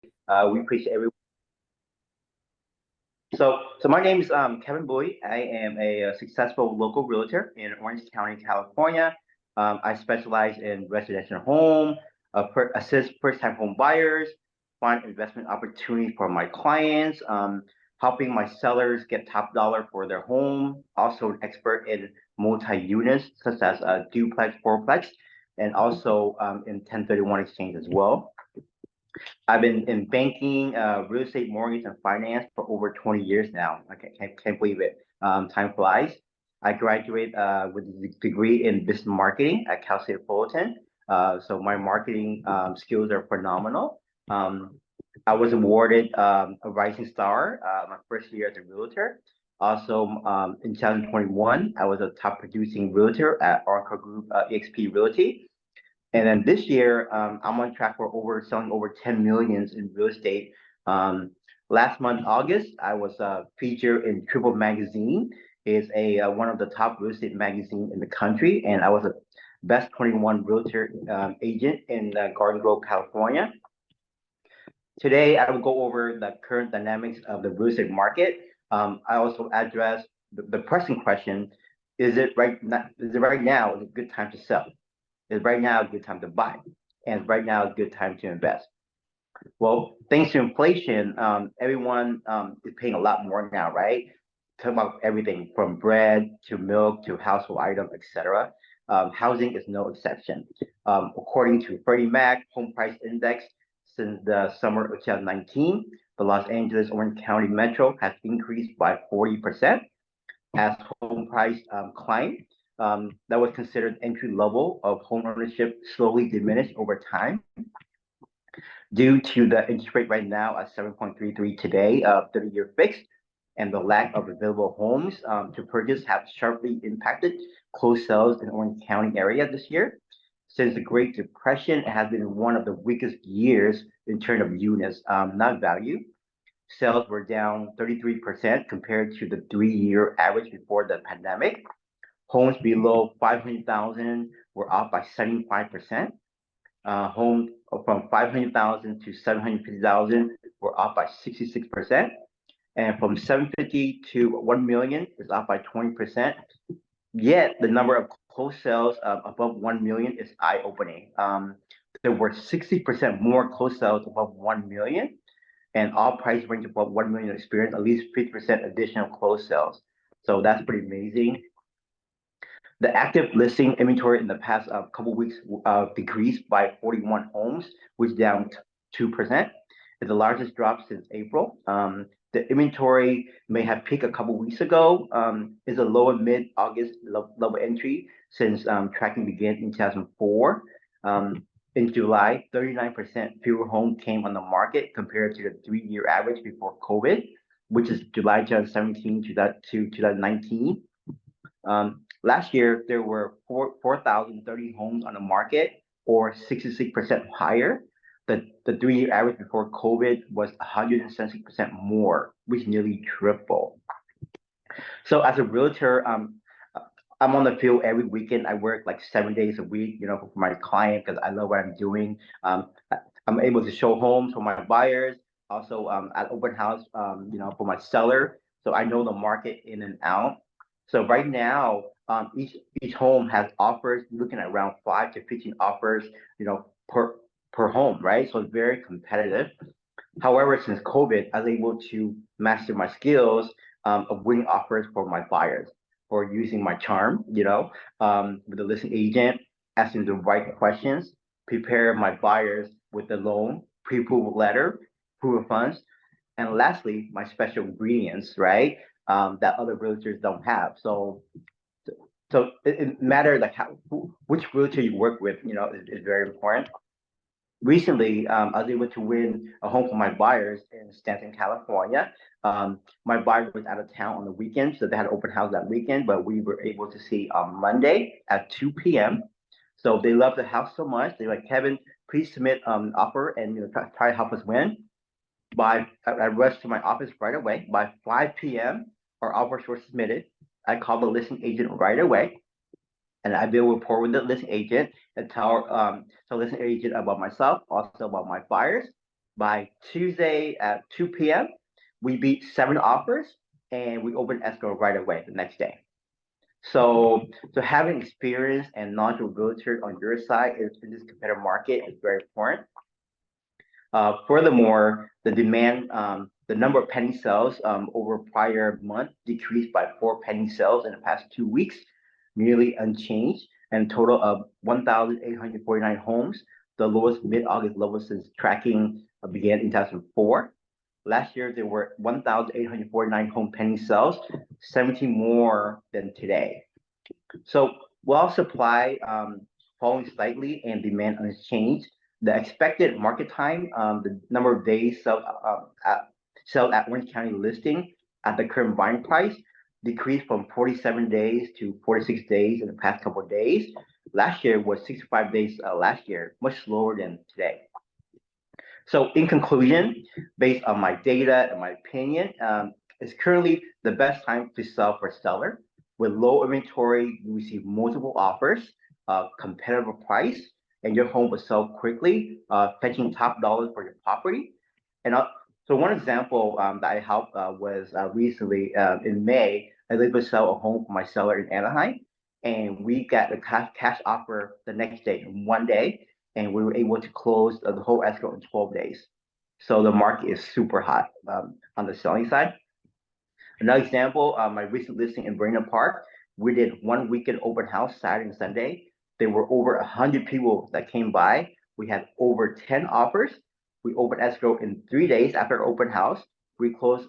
We appreciate everyone. So my name is Kevin Boyd. I am a successful local realtor in Orange County, California. I specialize in residential home, assist first-time home buyers, find investment opportunities for my clients, helping my sellers get top dollar for their home. Also an expert in multi-units such as duplex, fourplex, and also in 1031 exchange as well. I've been in banking, real estate, mortgage, and finance for over 20 years now. I can't believe it. Time flies. I graduated with a degree in business marketing at Cal State Fullerton. So my marketing skills are phenomenal. I was awarded a Rising Star my first year as a realtor. Also, in 2021, I was a top producing realtor at Oracle Group EXP Realty. And then this year, I'm on track for selling over 10 millions in real estate. Um, Last month, August, I was featured in Triple Magazine. It's a one of the top real estate magazine in the country, and I was a best 21 realtor agent in Garden Grove, California. Today, I will go over the current dynamics of the real estate market. I also address the pressing question: Is it right now a good time to sell? Is right now a good time to buy? And right now a good time to invest? Well, thanks to inflation, everyone is paying a lot more now, right? Talk about everything from bread to milk to household items, etc. Housing is no exception. According to Freddie Mac Home Price Index, since the summer of 2019, the Los Angeles Orange County Metro has increased by 40% as home price climbed. That was considered entry level of home ownership slowly diminished over time due to the interest rate right now at 7.33 today, 30-year fixed, and the lack of available homes to purchase have sharply impacted closed sales in Orange County area this year. Since the Great Depression, it has been one of the weakest years in terms of units, not value. Sales were down 33% compared to the 3-year average before the pandemic. Homes below 500,000 were up by 75%. Homes from 500,000 to 750,000 were up by 66%. And from 750 to 1 million is up by 20%. Yet the number of closed sales above 1 million is eye-opening. There were 60% more closed sales above 1 million, and all price range above 1 million experienced at least 50% additional closed sales. So that's pretty amazing. The active listing inventory in the past couple weeks decreased by 41 homes, which down 2%. It's the largest drop since April. The inventory may have peaked a couple weeks ago. Is a lower mid-August level entry since tracking began in 2004. In July, 39% fewer homes came on the market compared to the 3-year average before COVID, which is July 2017 to 2019. Last year, there were 4,030 homes on the market, or 66% higher. The 3-year average before COVID was 176% more, which nearly tripled. So as a realtor, I'm on the field every weekend. I work like 7 days a week, for my client because I love what I'm doing. I'm able to show homes for my buyers, also at open house, for my seller. So I know the market in and out. So right now, each home has offers, looking at around 5 to 15 offers, per home, right? So it's very competitive. However, since COVID, I was able to master my skills of winning offers for my buyers, for using my charm, with the listing agent, asking the right questions, prepare my buyers with the loan, pre-approval letter, proof of funds, and lastly, my special ingredients, right? That other realtors don't have. So it matters like which realtor you work with, is very important. Recently, I was able to win a home for my buyers in Stanton, California. My buyer was out of town on the weekend, so they had an open house that weekend, but we were able to see on Monday at 2 p.m. So they love the house so much. They're like, Kevin, please submit offer and try to help us win. I rushed to my office right away. By 5 p.m., our offers were submitted. I called the listing agent right away, and I build rapport with the listing agent and tell the listing agent about myself, also about my buyers. By Tuesday at 2 p.m., we beat 7 offers and we opened escrow right away the next day. So having experience and knowledgeable realtor on your side in this competitive market is very important. Furthermore, the number of pending sales over prior month decreased by 4 pending sales in the past 2 weeks, nearly unchanged, and a total of 1,849 homes, the lowest mid-August level since tracking began in 2004. Last year, there were 1,849 home pending sales, 17 more than today. So while supply falling slightly and demand unchanged, the expected market time, the number of days sold at Orange County listing at the current buying price decreased from 47 days to 46 days in the past couple of days. Last year was 65 days last year, much slower than today. So in conclusion, based on my data and my opinion, it's currently the best time to sell for seller. With low inventory, you receive multiple offers, competitive price, and your home will sell quickly, fetching top dollars for your property. And so one example that I helped was recently in May, I was able to sell a home for my seller in Anaheim, and we got the cash offer the next day in 1 day, and we were able to close the whole escrow in 12 days. So the market is super hot on the selling side. Another example, my recent listing in Brainerd Park, we did one weekend open house Saturday and Sunday. There were over 100 people that came by. We had over 10 offers. We opened escrow in 3 days after open house. We closed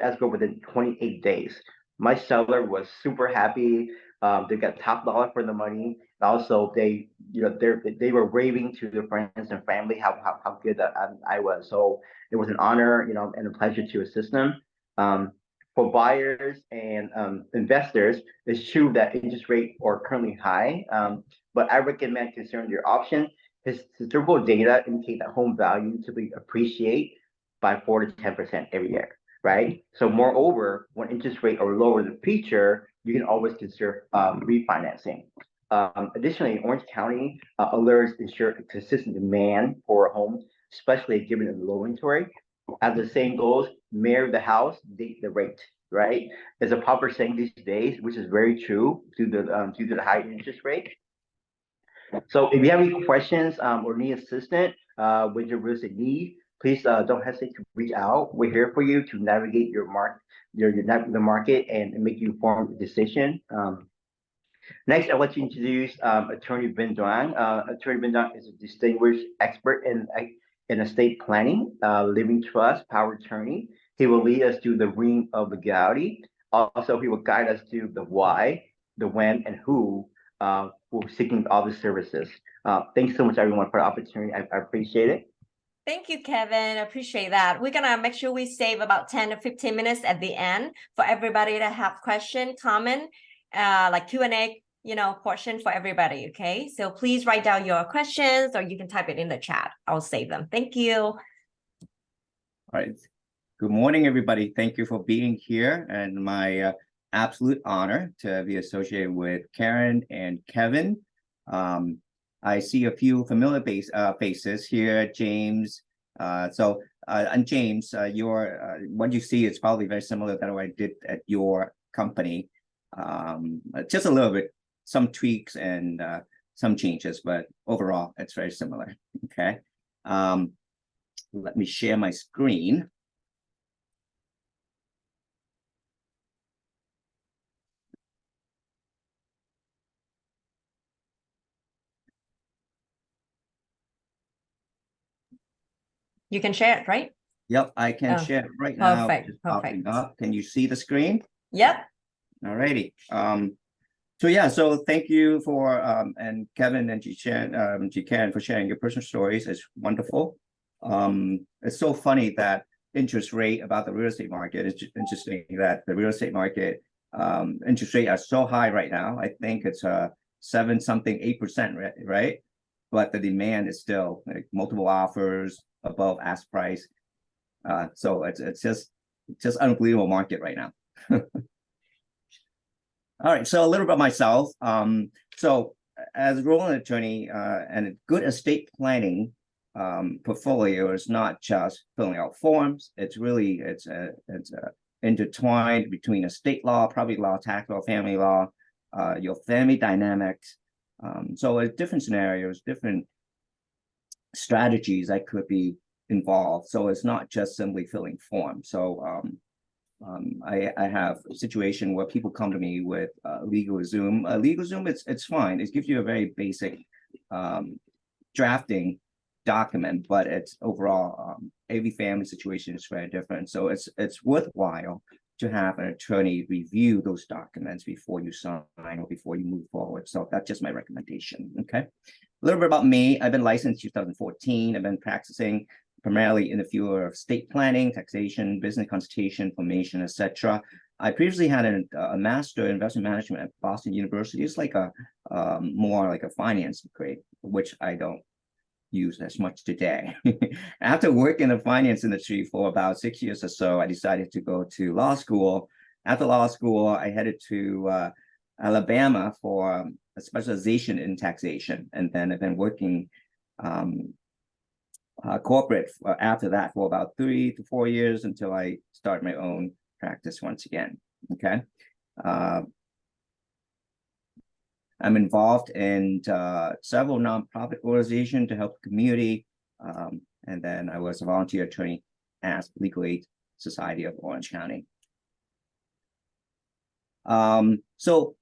escrow within 28 days. My seller was super happy. They got top dollar for the money. Also, they were raving to their friends and family how good that I was. So it was an honor, and a pleasure to assist them. For buyers and investors, it's true that interest rates are currently high, but I recommend considering your option. Historical data indicate that home value typically appreciate by 4 to 10% every year, right? So moreover, when interest rates are lower in the future, you can always consider refinancing. Additionally, Orange County alerts ensure consistent demand for a home, especially given the low inventory. As the saying goes, marry the house, date the rate, right? There's a popular saying these days, which is very true due to the high interest rate. So if you have any questions or need assistance with your real estate need, please don't hesitate to reach out. We're here for you to navigate the market and make you informed decision. Next, I'd like to introduce Attorney Ben Duan. Attorney Ben Duan is a distinguished expert in estate planning, living trust, power attorney. He will lead us through the ring of legality. Also, he will guide us through the why, the when, and who we're seeking all the services. Thanks so much, everyone, for the opportunity. I appreciate it. Thank you, Kevin. I appreciate that. We're gonna make sure we save about 10 to 15 minutes at the end for everybody to have question, comment, like Q&A, portion for everybody, okay? So please write down your questions or you can type it in the chat. I'll save them. Thank you. All right. Good morning, everybody. Thank you for being here, and my absolute honor to be associated with Karen and Kevin. I see a few familiar faces here, James. And James, what you see is probably very similar to what I did at your company. Just a little bit, some tweaks and some changes, but overall, it's very similar. Okay. Let me share my screen. You can share it, right? Yep, I can share it right now. Perfect. Up. Can you see the screen? Yep. All righty. So thank you for and Kevin and Jikan for sharing your personal stories. It's wonderful. It's so funny that interest rate about the real estate market. It's interesting that the real estate market interest rate are so high right now. I think it's 8%, right? But the demand is still like multiple offers above ask price. So it's just unbelievable market right now. All right, so a little about myself. So as a role attorney and good estate planning portfolio is not just filling out forms. It's really intertwined between estate law, property law, tax law, family law, your family dynamics. So it's different scenarios, different strategies that could be involved. So it's not just simply filling forms. So I have a situation where people come to me with LegalZoom. LegalZoom, it's fine. It gives you a very basic drafting document, but it's overall every family situation is very different. So it's worthwhile to have an attorney review those documents before you sign or before you move forward. So that's just my recommendation. Okay. A little bit about me. I've been licensed 2014. I've been practicing primarily in the field of estate planning, taxation, business consultation, formation, etc. I previously had a master in investment management at Boston University. It's like a more like a finance degree, which I don't use as much today. After working in the finance industry for about 6 years or so, I decided to go to law school. After law school, I headed to Alabama for a specialization in taxation, and then I've been working corporate after that for about 3 to 4 years until I started my own practice once again. Okay. I'm involved in several nonprofit organizations to help the community. And then I was a volunteer attorney at Legal Aid Society of Orange County. So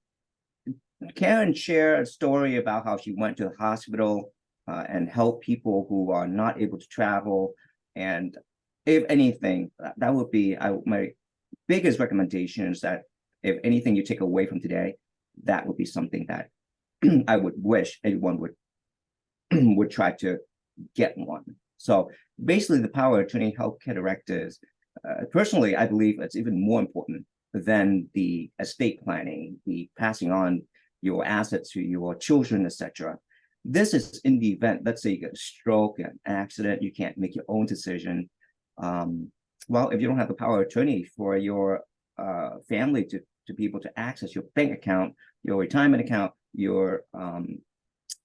Karen shared a story about how she went to the hospital and helped people who are not able to travel. And if anything, that would be my biggest recommendation is that if anything you take away from today, that would be something that I would wish everyone would try to get one. So basically, the power of attorney healthcare directives, personally, I believe it's even more important than the estate planning, the passing on your assets to your children, etc. This is in the event, let's say you get a stroke, an accident, you can't make your own decision. Well, if you don't have the power of attorney for your family to be able to access your bank account, your retirement account, your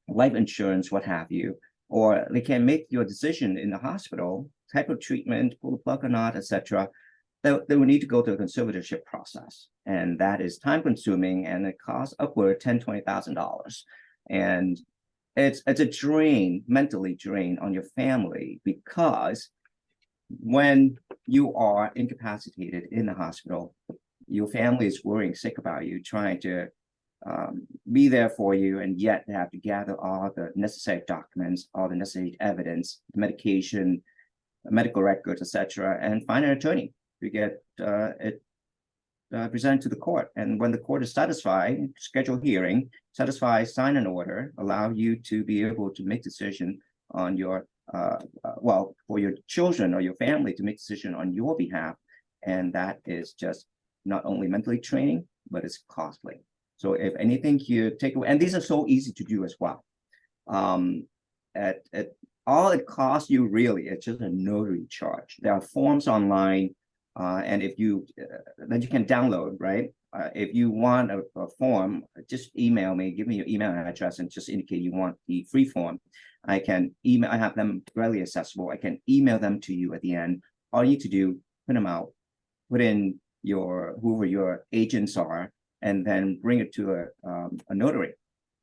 life insurance, what have you, or they can make your decision in the hospital, type of treatment, pull the plug or not, etc. They will need to go through a conservatorship process, and that is time consuming, and it costs upward $10,000 to $20,000, and it's a drain, mentally drain on your family, because when you are incapacitated in the hospital, your family is worrying sick about you, trying to be there for you, and yet they have to gather all the necessary documents, all the necessary evidence, medication, medical records, etc., and find an attorney to get it presented to the court. And when the court is satisfied, schedule hearing, satisfy, sign an order, allow you to be able to make decision on your well, for your children or your family to make decision on your behalf. And that is just not only mentally training, but it's costly. So if anything you take away, and these are so easy to do as well. All it costs you really, it's just a notary charge. There are forms online, and if you that you can download, right? If you want a form, just email me, give me your email address, and just indicate you want the free form. I can email. I have them readily accessible. I can email them to you at the end. All you need to do, print them out, put in whoever your agents are, and then bring it to a notary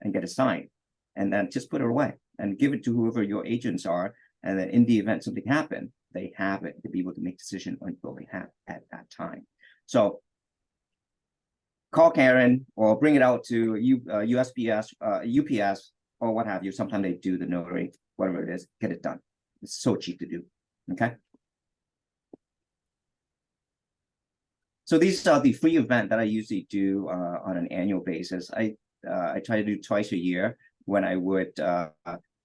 and get it signed, and then just put it away and give it to whoever your agents are. And then in the event something happened, they have it to be able to make decision on your behalf at that time. So call Karen or bring it out to USPS, UPS, or what have you. Sometimes they do the notary, whatever it is, get it done. It's so cheap to do. Okay. So these are the free event that I usually do on an annual basis. I try to do twice a year when I would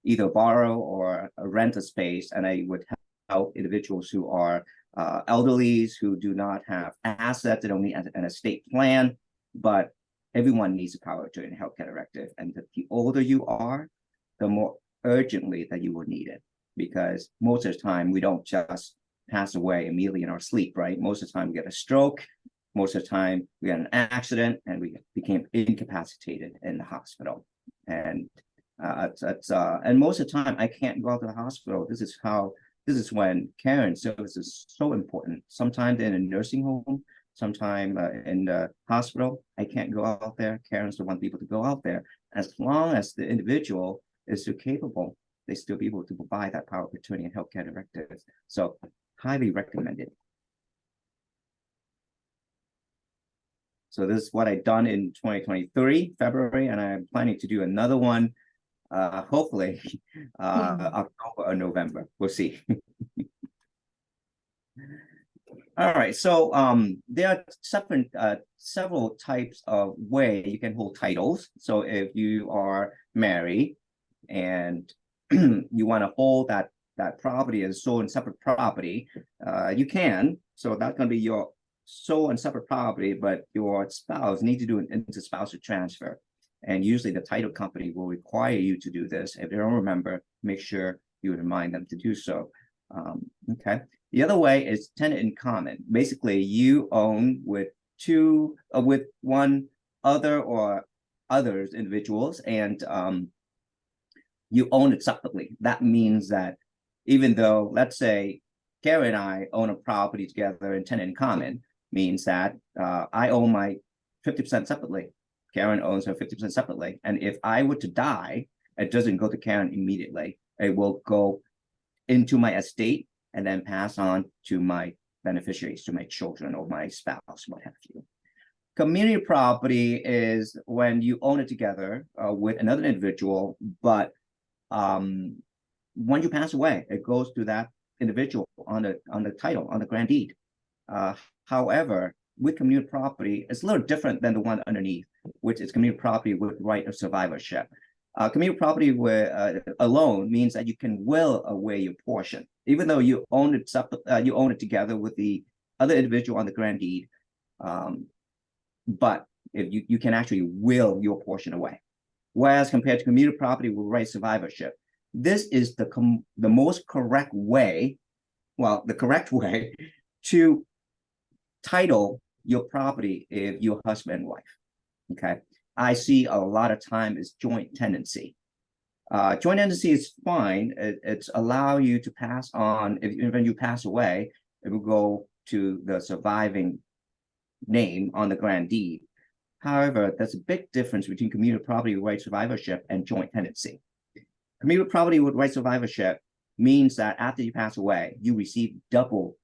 either borrow or rent a space, and I would help individuals who are elderlies, who do not have assets, they don't need an estate plan, but everyone needs a power of attorney and healthcare directive. And the older you are, the more urgently that you will need it, because most of the time we don't just pass away immediately in our sleep, right? Most of the time we get a stroke, most of the time we get an accident, and we became incapacitated in the hospital. And And most of the time I can't go out to the hospital. This is when Karen service is so important. Sometimes in a nursing home, sometime in the hospital, I can't go out there. Karen's the one people to go out there. As long as the individual is still capable, they still be able to provide that power of attorney and healthcare directives. So highly recommended. So this is what I've done in 2023, February, and I'm planning to do another one, hopefully October or November. We'll see. All right, so there are several types of way you can hold titles. So if you are married and you want to hold that property as sole and separate property, you can. So that's going to be your sole and separate property, but your spouse needs to do an interspousal transfer. And usually the title company will require you to do this. If they don't remember, make sure you remind them to do so. Okay. The other way is tenant in common. Basically, you own with one other or others individuals, and you own it separately. That means that even though, let's say, Gary and I own a property together in tenant in common, means that I own my 50% separately. Karen owns her 50% separately. And if I were to die, it doesn't go to Karen immediately. It will go into my estate and then pass on to my beneficiaries, to my children or my spouse, what have you. Community property is when you own it together with another individual, but when you pass away, it goes to that individual on the title, on the grand deed. However, with community property, it's a little different than the one underneath, which is community property with right of survivorship. Community property alone means that you can will away your portion, even though you own it together with the other individual on the grand deed. But if you can actually will your portion away. Whereas compared to community property with right of survivorship, this is the most correct way, well, the correct way to title your property if you're husband and wife. Okay. I see a lot of time is joint tenancy. Joint tenancy is fine. It's allow you to pass on, when you pass away, it will go to the surviving name on the grand deed. However, there's a big difference between community property with right survivorship and joint tenancy. Community property with right survivorship means that after you pass away, you receive double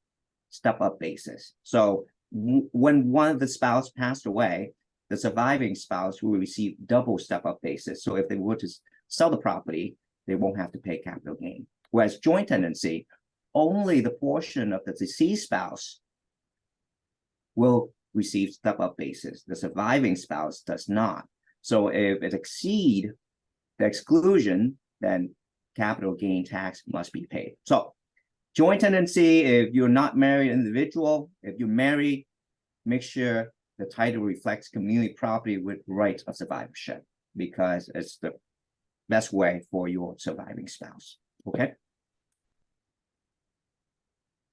step-up basis. So when one of the spouse passed away, the surviving spouse will receive double step-up basis. So if they were to sell the property, they won't have to pay capital gain. Whereas joint tenancy, only the portion of the deceased spouse will receive step-up basis. The surviving spouse does not. So if it exceeds the exclusion, then capital gain tax must be paid. So joint tenancy, if you're not married individual, if you're married, make sure the title reflects community property with right of survivorship, because it's the best way for your surviving spouse. Okay.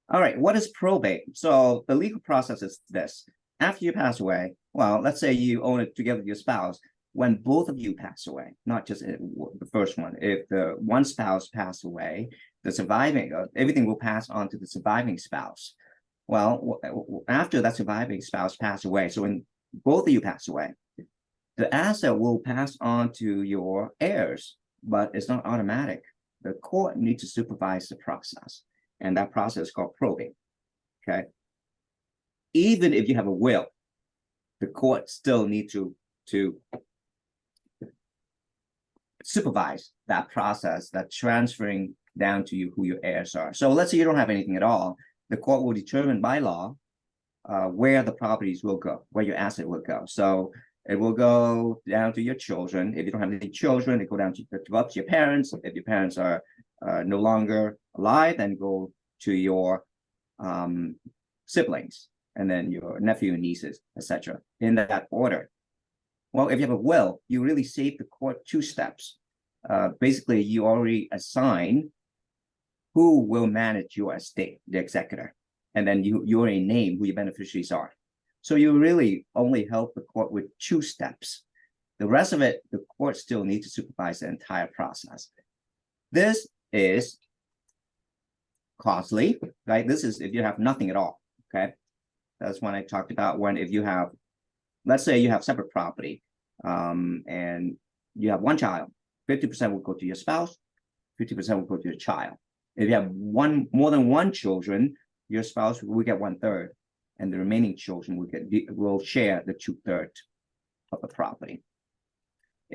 All right, what is probate? So the legal process is this. After you pass away, well, let's say you own it together with your spouse. When both of you pass away, not just the first one, if the one spouse passed away, the surviving, everything will pass on to the surviving spouse. Well, after that surviving spouse passed away, so when both of you pass away, the asset will pass on to your heirs, but it's not automatic. The court needs to supervise the process, and that process is called probate. Okay. Even if you have a will, the court still needs to supervise that process, that transferring down to you who your heirs are. So let's say you don't have anything at all. The court will determine by law where the properties will go, where your asset will go. So it will go down to your children. If you don't have any children, it go down to up to your parents. If your parents are no longer alive, then go to your siblings, and then your nephew and nieces, etc. in that order. Well, if you have a will, you really save the court 2 steps. Basically, you already assign who will manage your estate, the executor, and then you already name who your beneficiaries are. So you really only help the court with 2 steps. The rest of it, the court still needs to supervise the entire process. This is costly, right? This is if you have nothing at all, okay? That's when I talked about when if you have, let's say you have separate property, and you have one child, 50% will go to your spouse, 50% will go to your child. If you have more than one children, your spouse will get 1/3, and the remaining children will share the 2/3 of the property.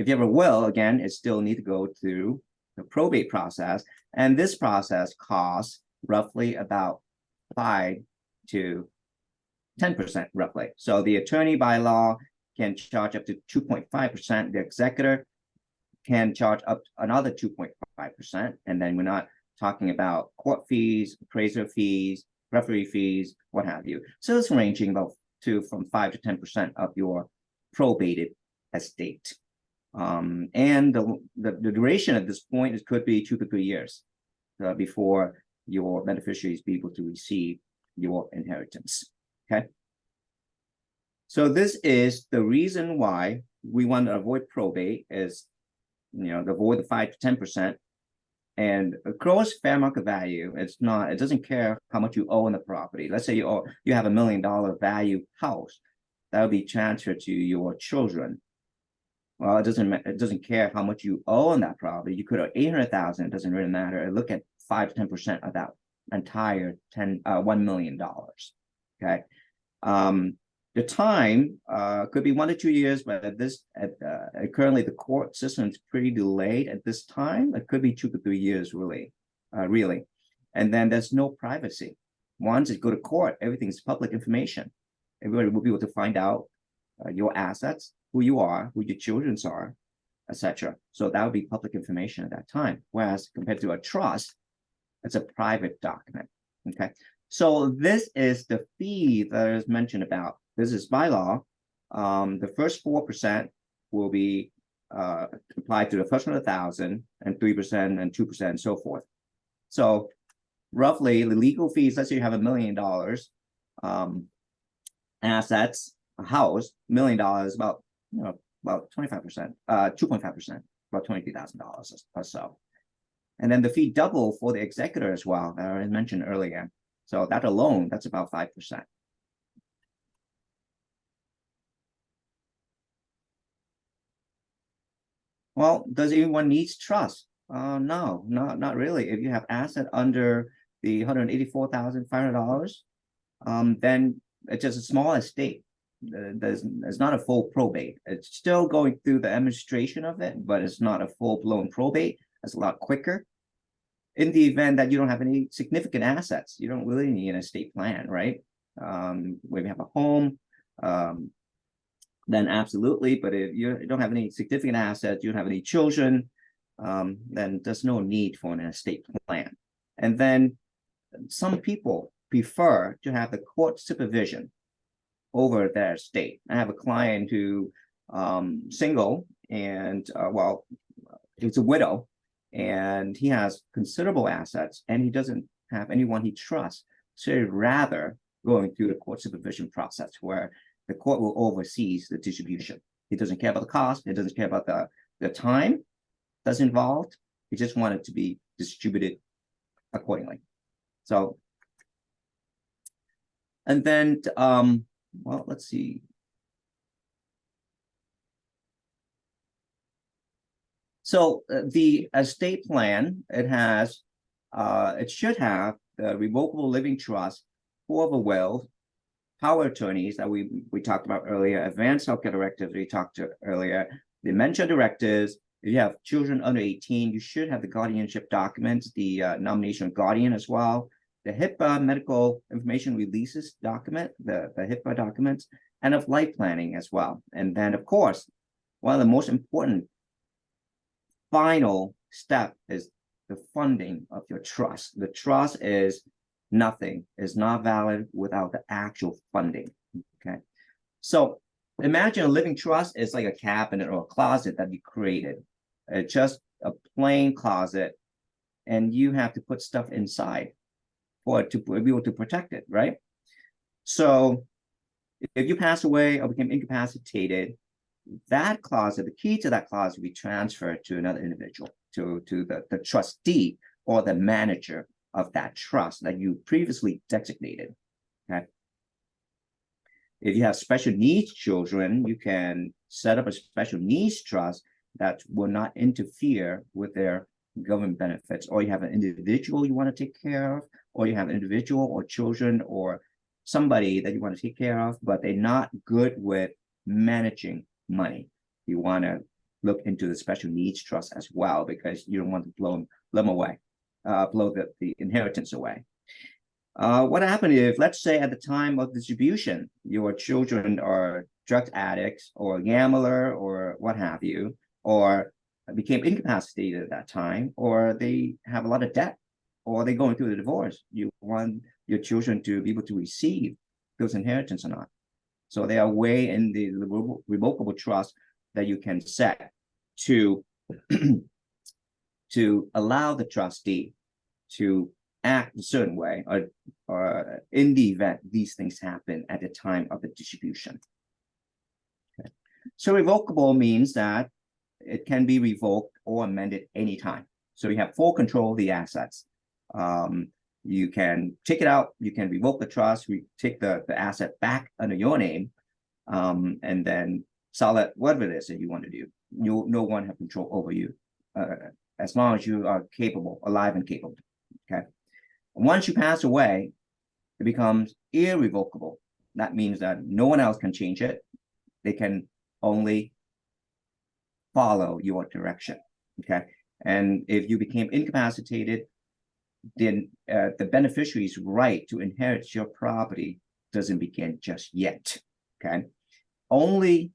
If you have a will, again, it still need to go through the probate process, and this process costs roughly about 5 to 10% roughly. So the attorney by law can charge up to 2.5%. The executor can charge up another 2.5%. And then we're not talking about court fees, appraiser fees, referee fees, what have you. So it's ranging from 5 to 10% of your probated estate. And the duration at this point could be 2 to 3 years before your beneficiaries be able to receive your inheritance. Okay. So this is the reason why we want to avoid probate is, to avoid the 5 to 10%. And a gross fair market value, it doesn't care how much you owe on the property. Let's say you have $1 million value house that will be transferred to your children. Well, it doesn't care how much you owe on that property. You could have 800,000. It doesn't really matter. Look at 5 to 10% of that entire $1 million. Okay. The time could be 1 to 2 years, but currently the court system is pretty delayed at this time. It could be 2 to 3 years, really. And then there's no privacy. Once it go to court, everything's public information. Everybody will be able to find out your assets, who you are, who your children are, etc. So that would be public information at that time. Whereas compared to a trust, it's a private document. Okay. So this is the fee that is mentioned about. This is by law. The first 4% will be applied to the first 100,000, and 3% and 2% and so forth. So roughly the legal fees, let's say you have $1 million assets, a house, $1 million, about 25%, 2.5%, about $23,000 or so. And then the fee double for the executor as well, that I mentioned earlier. So that alone, that's about 5%. Well, does anyone need trust? No, not really. If you have asset under the $184,500, then it's just a small estate. There's not a full probate. It's still going through the administration of it, but it's not a full-blown probate. It's a lot quicker. In the event that you don't have any significant assets, you don't really need an estate plan, right? When you have a home, then absolutely. But if you don't have any significant assets, you don't have any children, then there's no need for an estate plan. And then some people prefer to have the court supervision over their estate. I have a client who single and he's a widow, and he has considerable assets, and he doesn't have anyone he trusts. So he'd rather going through the court supervision process where the court will oversee the distribution. He doesn't care about the cost. He doesn't care about the time that's involved. He just wanted to be distributed accordingly. So, and then, well, let's see. So the estate plan, it should have the revocable living trust, 4 of a will, power attorneys that we talked about earlier, advanced healthcare directives we talked to earlier, dementia directives. If you have children under 18, you should have the guardianship documents, the nomination of guardian as well, the HIPAA medical information releases document, the HIPAA documents, and of life planning as well. And then, of course, one of the most important final step is the funding of your trust. The trust is nothing, is not valid without the actual funding. Okay. So imagine a living trust is like a cabinet or a closet that you created. It's just a plain closet, and you have to put stuff inside for it to be able to protect it, right? So if you pass away or become incapacitated, that clause, or the key to that clause, will be transferred to another individual, to the trustee or the manager of that trust that you previously designated. Okay. If you have special needs children, you can set up a special needs trust that will not interfere with their government benefits. Or you have an individual you want to take care of, or you have an individual or children or somebody that you want to take care of, but they're not good with managing money. You want to look into the special needs trust as well, because you don't want to blow them away, blow the inheritance away. What happened if, let's say, at the time of distribution, your children are drug addicts or a gambler or what have you, or became incapacitated at that time, or they have a lot of debt, or they're going through the divorce? You want your children to be able to receive those inheritance or not. So there are ways in the revocable trust that you can set to to allow the trustee to act a certain way, or in the event these things happen at the time of the distribution. Okay. So revocable means that it can be revoked or amended anytime. So you have full control of the assets. You can take it out, you can revoke the trust, we take the asset back under your name, and then sell it, whatever it is that you want to do. No one have control over you, as long as you are capable, alive and capable. Okay. Once you pass away, it becomes irrevocable. That means that no one else can change it. They can only follow your direction. Okay. And if you became incapacitated, then the beneficiary's right to inherit your property doesn't begin just yet. Okay. Only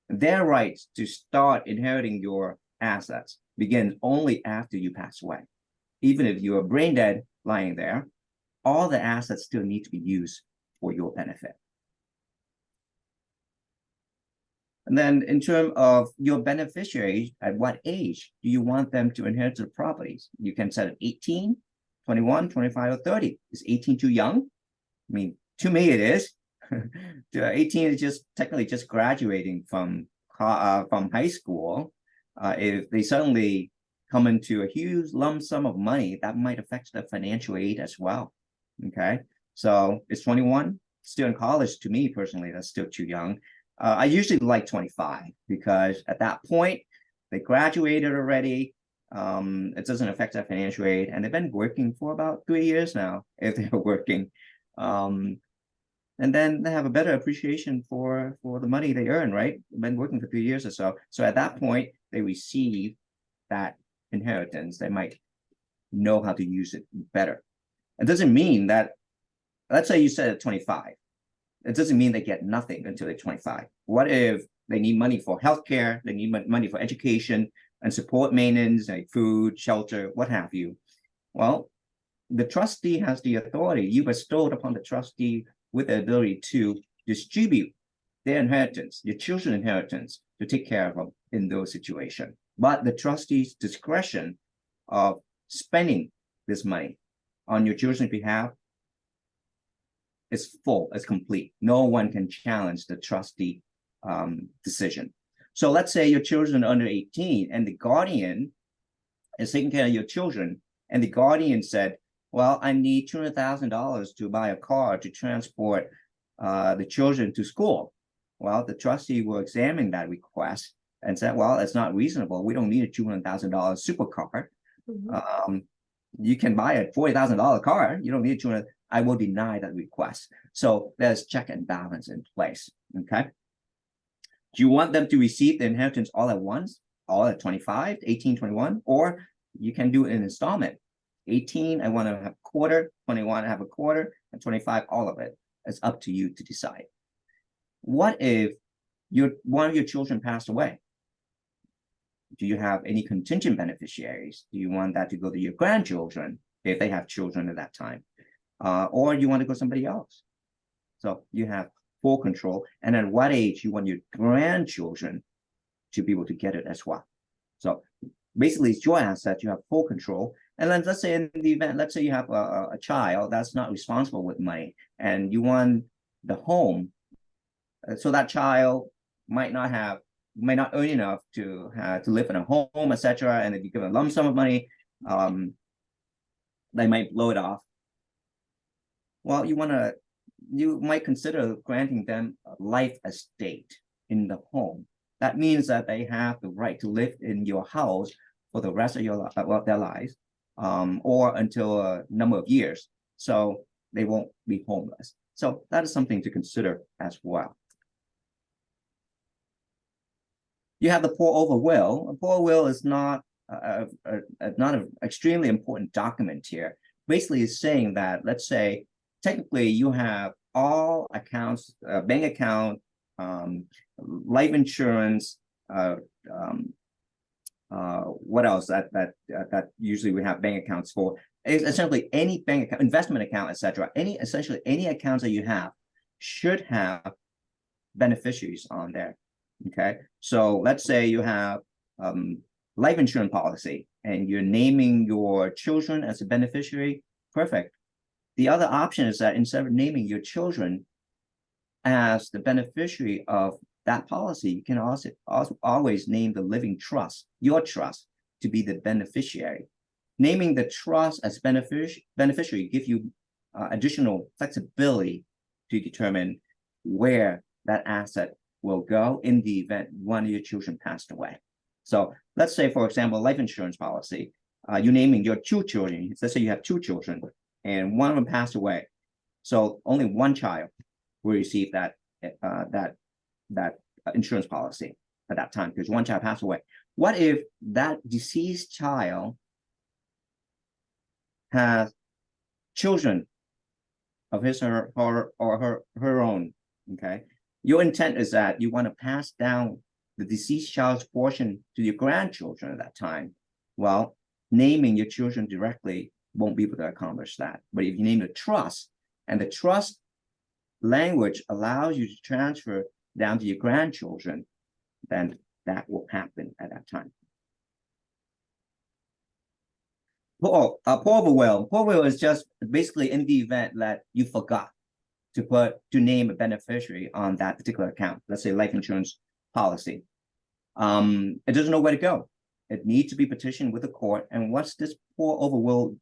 their rights to start inheriting your assets begin only after you pass away. Even if you are brain dead lying there, all the assets still need to be used for your benefit. And then in terms of your beneficiaries, at what age do you want them to inherit the properties? You can set it 18, 21, 25, or 30. Is 18 too young? I mean, to me it is. 18 is just technically just graduating from high school. If they suddenly come into a huge lump sum of money, that might affect the financial aid as well. Okay, so it's 21 still in college? To me personally, that's still too young. I usually like 25, because at that point they graduated already. It doesn't affect their financial aid, and they've been working for about 3 years now, if they're working. And then they have a better appreciation for the money they earn, right? They've been working for 3 years or so. So at that point, they receive that inheritance. They might know how to use it better. It doesn't mean that, let's say you said at 25. It doesn't mean they get nothing until they're 25. What if they need money for healthcare, they need money for education and support maintenance, like food, shelter, what have you? Well, the trustee has the authority. You bestowed upon the trustee with the ability to distribute their inheritance, your children's inheritance, to take care of them in those situations. But the trustee's discretion of spending this money on your children's behalf is full, is complete. No one can challenge the trustee decision. So let's say your children are under 18 and the guardian is taking care of your children, and the guardian said, well, I need $200,000 to buy a car to transport the children to school. Well, the trustee will examine that request and say, well, it's not reasonable. We don't need a $200,000 supercar. Mm-hmm. You can buy a $40,000 car. You don't need 200. I will deny that request. So there's check and balance in place. Okay. Do you want them to receive the inheritance all at once, all at 25, 18, 21, or you can do it in installment? 18, I want to have a quarter, 21, I have a quarter, and 25, all of it. It's up to you to decide. What if one of your children passed away? Do you have any contingent beneficiaries? Do you want that to go to your grandchildren if they have children at that time? Or you want to go somebody else? So you have full control. And at what age you want your grandchildren to be able to get it as well? So basically, it's your asset. You have full control. And then let's say in the event, let's say you have a child that's not responsible with money, and you want the home. So that child might not have may not earn enough to live in a home, etc. And if you give a lump sum of money, they might blow it off. Well, you might consider granting them a life estate in the home. That means that they have the right to live in your house for the rest of their lives, or until a number of years, so they won't be homeless. So that is something to consider as well. You have the pour-over will. A pour-over will is not an extremely important document here. Basically, it's saying that, let's say, technically you have all accounts, bank account, life insurance, what else that usually we have bank accounts for. It's essentially any bank account, investment account, etc. Essentially any accounts that you have should have beneficiaries on there. Okay, so let's say you have life insurance policy and you're naming your children as a beneficiary. Perfect. The other option is that instead of naming your children as the beneficiary of that policy, you can also always name the living trust, your trust, to be the beneficiary. Naming the trust as beneficiary gives you additional flexibility to determine where that asset will go in the event one of your children passed away. So let's say, for example, life insurance policy, you're naming your two children. Let's say you have two children and one of them passed away. So only one child will receive that insurance policy at that time because one child passed away. What if that deceased child has children of his or her own? Okay, your intent is that you want to pass down the deceased child's portion to your grandchildren at that time. Well, naming your children directly won't be able to accomplish that. But if you name the trust, and the trust language allows you to transfer down to your grandchildren, then that will happen at that time. Pour-over will. Pour-over will is just basically in the event that you forgot to name a beneficiary on that particular account. Let's say life insurance policy. It doesn't know where to go. It needs to be petitioned with the court. And what this pour-over will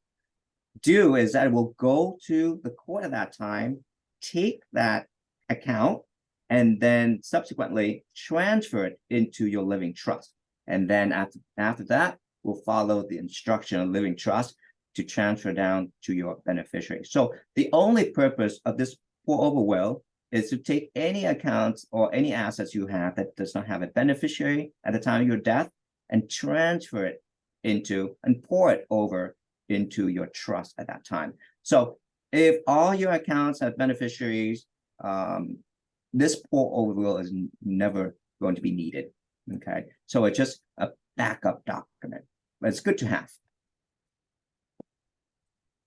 do is that it will go to the court at that time, take that account, and then subsequently transfer it into your living trust. And then after that, we'll follow the instruction of living trust to transfer down to your beneficiary. So the only purpose of this pour-over will is to take any accounts or any assets you have that does not have a beneficiary at the time of your death and transfer it into and pour it over into your trust at that time. So if all your accounts have beneficiaries, this pour-over will is never going to be needed. Okay, so it's just a backup document, but it's good to have.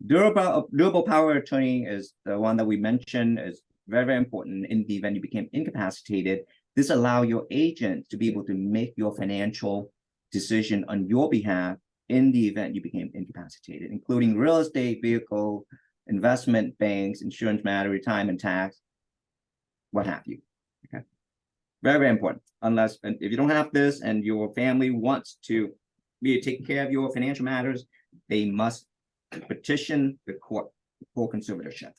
Durable power of attorney is the one that we mentioned, is very, very important in the event you became incapacitated. This allows your agent to be able to make your financial decision on your behalf in the event you became incapacitated, including real estate, vehicle, investment, banks, insurance matter, retirement tax, what have you. Okay, very, very important. Unless, if you don't have this and your family wants to be take care of your financial matters, they must petition the court for conservatorship.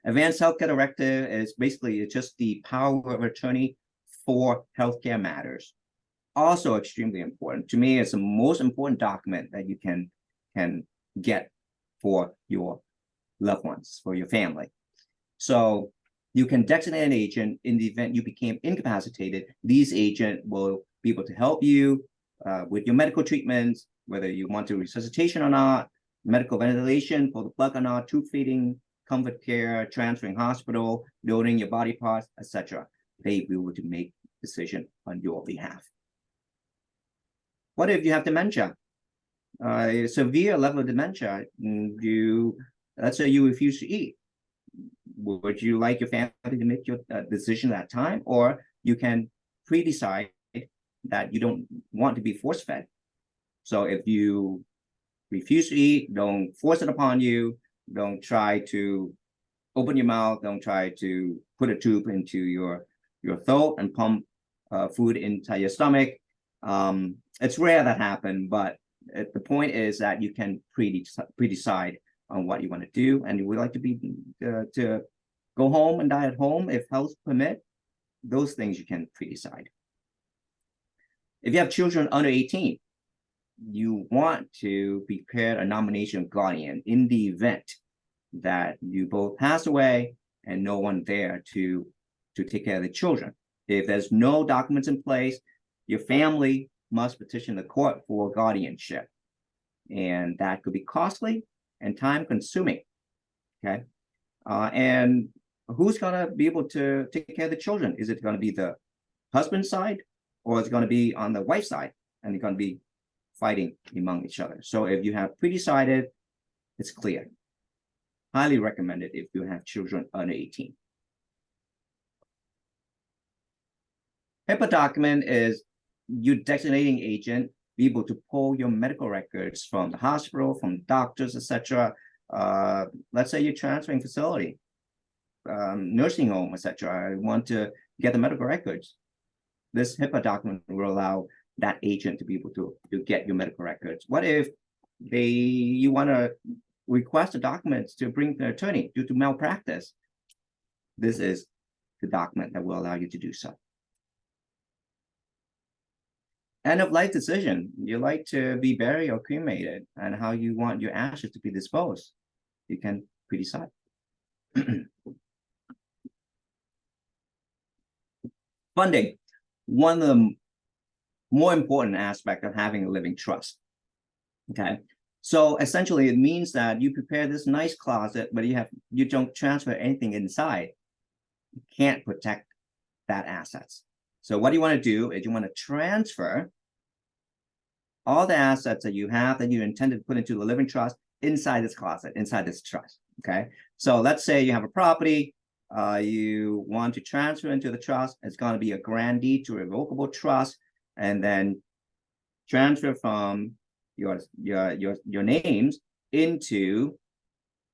Advanced healthcare directive is basically just the power of attorney for healthcare matters. Also extremely important. To me, it's the most important document that you can get for your loved ones, for your family. So you can designate an agent in the event you became incapacitated. These agents will be able to help you with your medical treatments, whether you want to resuscitation or not, medical ventilation, pull the plug or not, tube feeding, comfort care, transferring hospital, donating your body parts, etc. They will be able to make decision on your behalf. What if you have dementia? A severe level of dementia, let's say you refuse to eat. Would you like your family to make your decision at that time? Or you can pre-decide that you don't want to be force-fed. So if you refuse to eat, don't force it upon you. Don't try to open your mouth. Don't try to put a tube into your throat and pump food inside your stomach. It's rare that happen, but the point is that you can pre-decide on what you want to do, and you would like to be to go home and die at home if health permit. Those things you can pre-decide. If you have children under 18, you want to prepare a nomination of guardian in the event that you both pass away and no one there to take care of the children. If there's no documents in place, your family must petition the court for guardianship, and that could be costly and time consuming. Okay, and who's going to be able to take care of the children? Is it going to be the husband's side, or is it going to be on the wife's side, and they're going to be fighting among each other? So if you have pre-decided, it's clear. Highly recommended if you have children under 18. HIPAA document is your designating agent be able to pull your medical records from the hospital, from doctors, etc. Let's say you're transferring facility, nursing home, etc. I want to get the medical records. This HIPAA document will allow that agent to be able to get your medical records. What if you want to request the documents to bring the attorney due to malpractice? This is the document that will allow you to do so. End of life decision. You like to be buried or cremated, and how you want your ashes to be disposed. You can pre-decide. Funding. One of the more important aspects of having a living trust. Okay. So essentially it means that you prepare this nice closet, but you don't transfer anything inside. You can't protect that assets. So what you want to do is you want to transfer all the assets that you have that you intend to put into the living trust inside this closet, inside this trust. Okay. So let's say you have a property, you want to transfer into the trust. It's going to be a grandee to revocable trust, and then transfer from your names into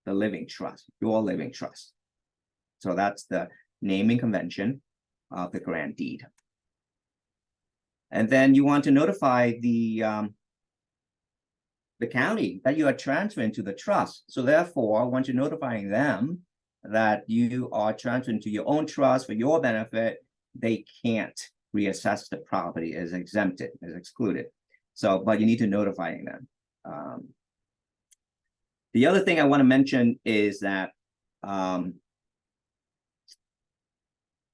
the living trust, your living trust. So that's the naming convention of the grand deed. And then you want to notify the county that you are transferring to the trust. So therefore, once you're notifying them that you are transferring to your own trust for your benefit, they can't reassess the property as exempted, as excluded. So, but you need to notify them. The other thing I want to mention is that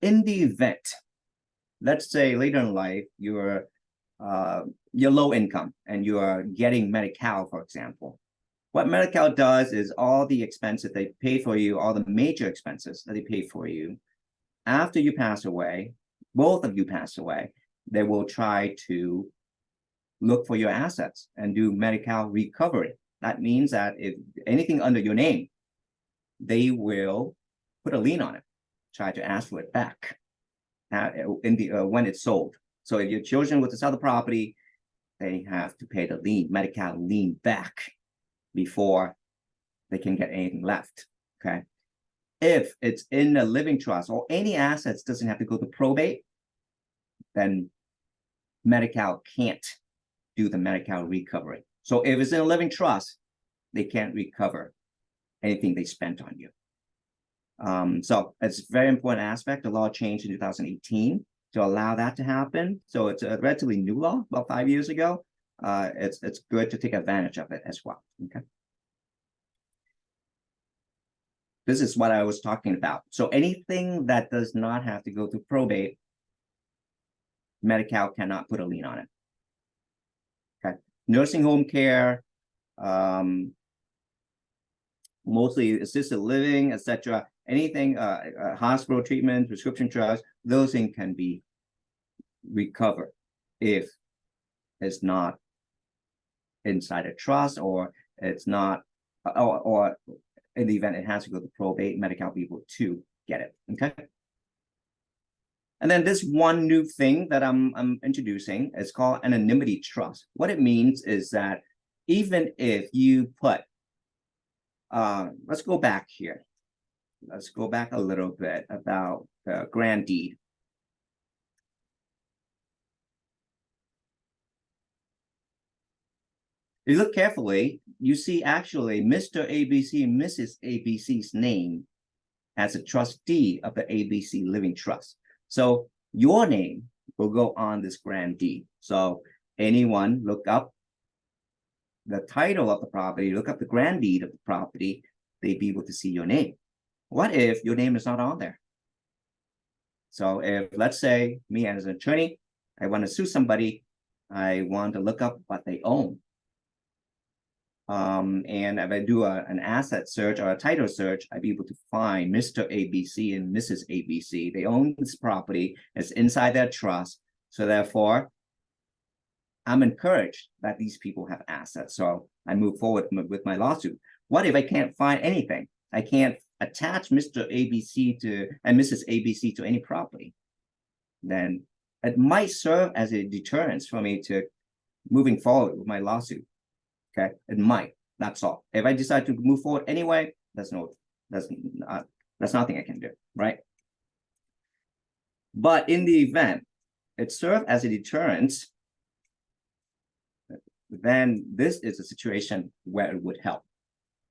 in the event, let's say later in life, you're low income and you are getting Medi-Cal, for example. What Medi-Cal does is all the expenses they pay for you, all the major expenses that they pay for you, after you pass away, both of you pass away, they will try to look for your assets and do Medi-Cal recovery. That means that if anything under your name, they will put a lien on it, try to ask for it back when it's sold. So if your children were to sell the property, they have to pay the lien, Medi-Cal lien back before they can get anything left. Okay. If it's in a living trust or any assets doesn't have to go to probate, then Medi-Cal can't do the Medi-Cal recovery. So if it's in a living trust, they can't recover anything they spent on you. So it's a very important aspect. The law changed in 2018 to allow that to happen. So it's a relatively new law, about 5 years ago. It's good to take advantage of it as well. Okay. This is what I was talking about. So anything that does not have to go through probate, Medi-Cal cannot put a lien on it. Okay. Nursing home care, mostly assisted living, etc. Anything, hospital treatment, prescription drugs, those things can be recovered if it's not inside a trust, or it's not, or in the event it has to go to probate, Medi-Cal people to get it. Okay. And then this one new thing that I'm introducing is called anonymity trust. What it means is that even if you put, let's go back here. Let's go back a little bit about the grand deed. you look carefully, you see actually Mr. ABC and Mrs. ABC's name as a trustee of the ABC Living Trust. So your name will go on this grand deed. So anyone look up the title of the property, look up the grand deed of the property, they'd be able to see your name. What if your name is not on there? So if, let's say, me as an attorney, I want to sue somebody, I want to look up what they own. And if I do an asset search or a title search, I'd be able to find Mr. ABC and Mrs. ABC. They own this property, it's inside their trust. So therefore, I'm encouraged that these people have assets. So I move forward with my lawsuit. What if I can't find anything? I can't attach Mr. ABC to and Mrs. ABC to any property. Then it might serve as a deterrence for me to moving forward with my lawsuit. Okay, it might. That's all. If I decide to move forward anyway, there's nothing I can do, right? But in the event it served as a deterrence, then this is a situation where it would help.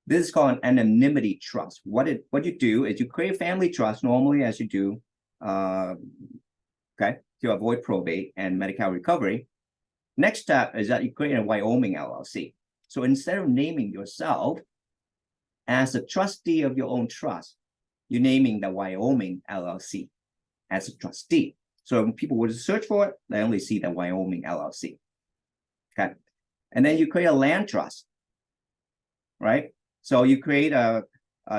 This is called an anonymity trust. What you do is you create a family trust normally as you do, okay, to avoid probate and Medicare recovery. Next step is that you create a Wyoming LLC. So instead of naming yourself as a trustee of your own trust, you're naming the Wyoming LLC as a trustee. So when people would search for it, they only see the Wyoming LLC. Okay. And then you create a land trust, right? So you create a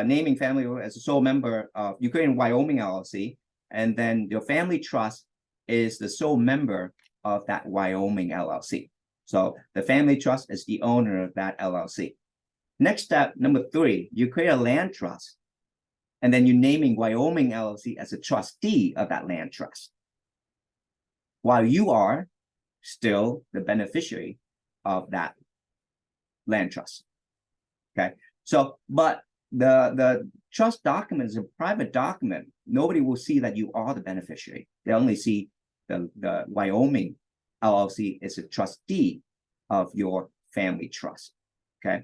naming family as a sole member of, you create a Wyoming LLC, and then your family trust is the sole member of that Wyoming LLC. So the family trust is the owner of that LLC. Next step, number 3, you create a land trust, and then you're naming Wyoming LLC as a trustee of that land trust, while you are still the beneficiary of that land trust. Okay, so but the trust document is a private document. Nobody will see that you are the beneficiary. They only see the Wyoming LLC is a trustee of your family trust. Okay,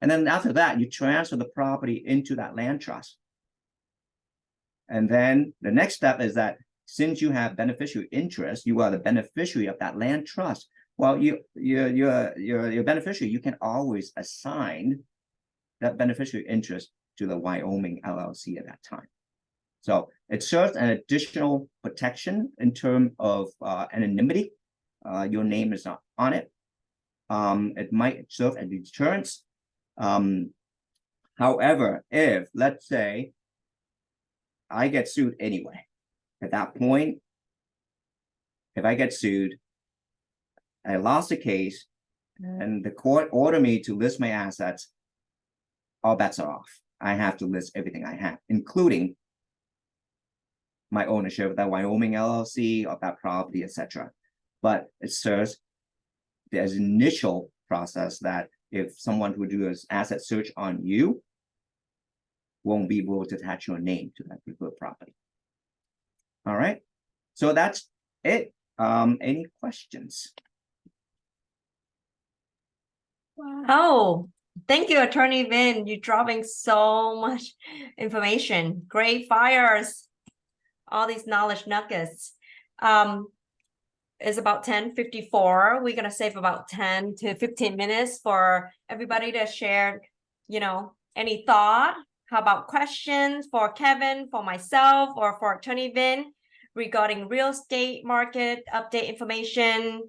and then after that, you transfer the property into that land trust. And then the next step is that since you have beneficiary interest, you are the beneficiary of that land trust. Well, your beneficiary, you can always assign that beneficiary interest to the Wyoming LLC at that time. So it serves an additional protection in terms of anonymity. Your name is not on it. It might serve as a deterrence. However, if, let's say, I get sued anyway, at that point, if I get sued, I lost the case, and the court ordered me to list my assets, all bets are off. I have to list everything I have, including my ownership of that Wyoming LLC, of that property, etc. But it serves as an initial process that if someone would do an asset search on you, won't be able to attach your name to that particular property. All right, so that's it. Any questions? Oh, thank you, Attorney Vin. You're dropping so much information. Great fires. All these knowledge nuggets. It's about 10:54. We're gonna save about 10 to 15 minutes for everybody to share, any thought. How about questions for Kevin, for myself, or for Attorney Vin regarding real estate market update information,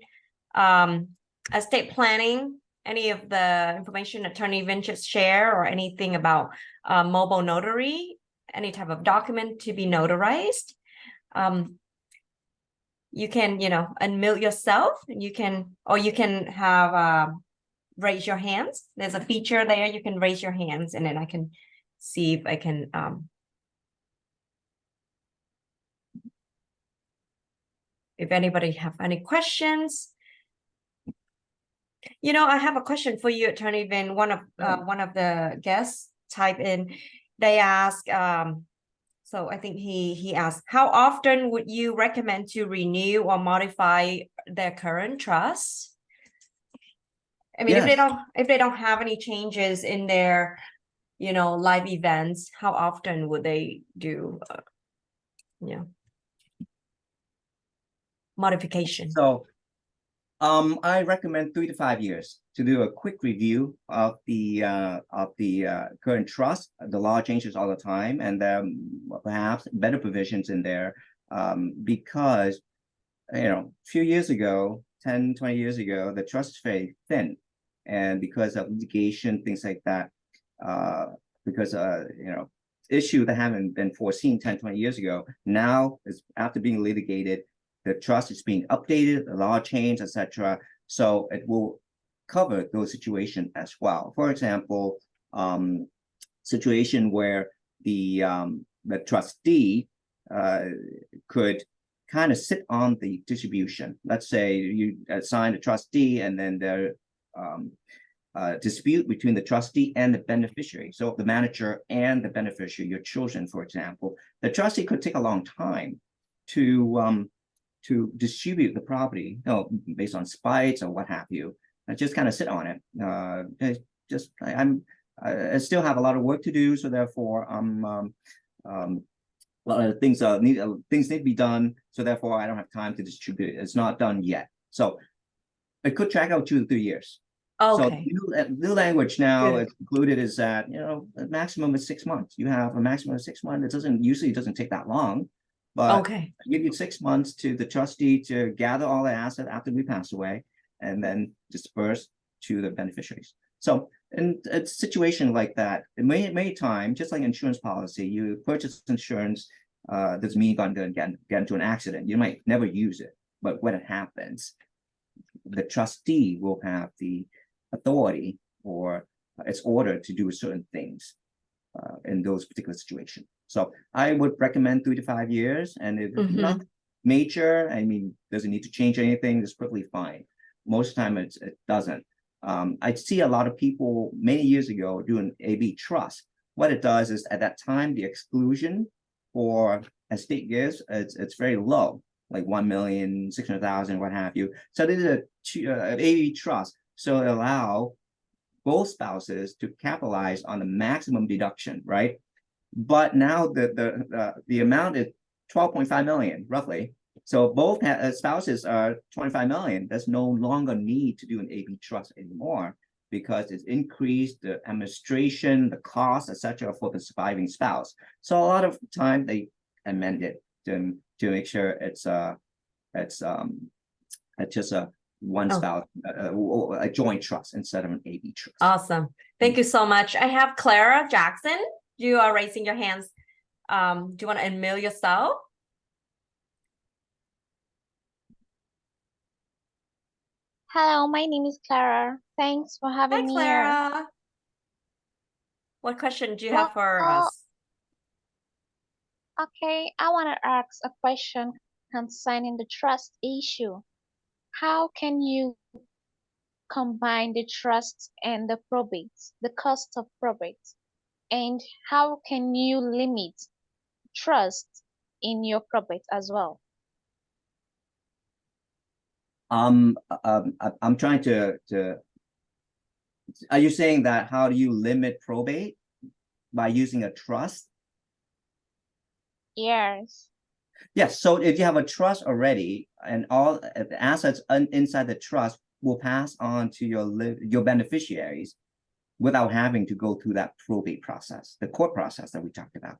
estate planning, any of the information Attorney Vin just share, or anything about mobile notary, any type of document to be notarized. You can, unmute yourself. You can have raise your hands. There's a feature there. You can raise your hands, and then I can see if I can if anybody have any questions. I have a question for you, Attorney Vin. One of the guests type in, they ask, so I think he asked, how often would you recommend to renew or modify their current trust? I mean, if they Yes. don't have any changes in their, live events, how often would they do, modification? So I recommend 3 to 5 years to do a quick review of the current trust. The law changes all the time, and perhaps better provisions in there, because a few years ago, 10, 20 years ago, the trust is very thin, and because of litigation, things like that, because issue that haven't been foreseen 10, 20 years ago, now is after being litigated, the trust is being updated, the law change, etc. So it will cover those situations as well. For example, situation where the trustee could kind of sit on the distribution. Let's say you assign a trustee, and then there dispute between the trustee and the beneficiary. So the manager and the beneficiary, your children, for example, the trustee could take a long time to distribute the property, based on spites or what have you. I just kind of sit on it. I still have a lot of work to do, so therefore a lot of things need to be done. So therefore, I don't have time to distribute it. It's not done yet. So it could track out 2 to 3 years. Okay. So new language now Good. it's included is that a maximum is 6 months. You have a maximum of 6 months. It usually doesn't take that long, but Okay. I give you 6 months to the trustee to gather all the assets after we pass away, and then disperse to the beneficiaries. So in a situation like that, many time, just like insurance policy, you purchase insurance, doesn't mean you're going to get into an accident. You might never use it, but when it happens, the trustee will have the authority or its order to do certain things in those particular situations. So I would recommend 3 to 5 years, and if not major, I mean, doesn't need to change anything, it's perfectly fine. Most of the time it doesn't. I see a lot of people many years ago doing AB trust. What it does is at that time, the exclusion for estate gifts, it's very low, like 1,600,000, what have you. So this is an AB trust. So it allow both spouses to capitalize on the maximum deduction, right? But now the amount is 12.5 million, roughly. So both spouses are 25 million. There's no longer need to do an AB trust anymore, because it's increased the administration, the cost, etc., for the surviving spouse. So a lot of time they amend it to make sure it's just a one spouse, a joint trust instead of an AB trust. Awesome. Thank you so much. I have Clara Jackson. You are raising your hands. Do you want to unmute yourself? Hello, my name is Clara. Thanks for having me here. Clara. What question do you have for Well, us? Okay, I want to ask a question concerning the trust issue. How can you combine the trust and the probate, the cost of probate? And how can you limit trust in your probate as well? I'm trying to. Are you saying that how do you limit probate by using a trust? Yes. Yes. So if you have a trust already, and all the assets inside the trust will pass on to your beneficiaries without having to go through that probate process, the court process that we talked about.